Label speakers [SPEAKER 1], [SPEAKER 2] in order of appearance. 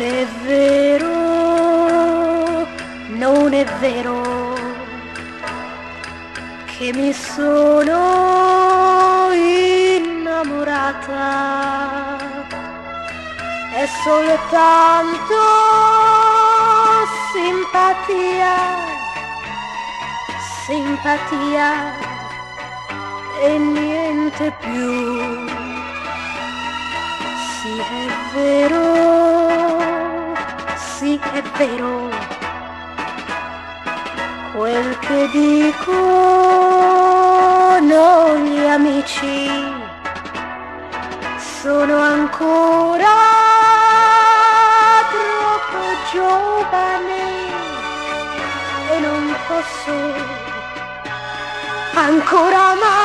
[SPEAKER 1] è vero, non è vero che mi sono innamorata, è soltanto simpatia, simpatia e niente più. Sì, è vero, sì, è vero, quel che dicono gli amici, sono ancora troppo giovane e non posso ancora mai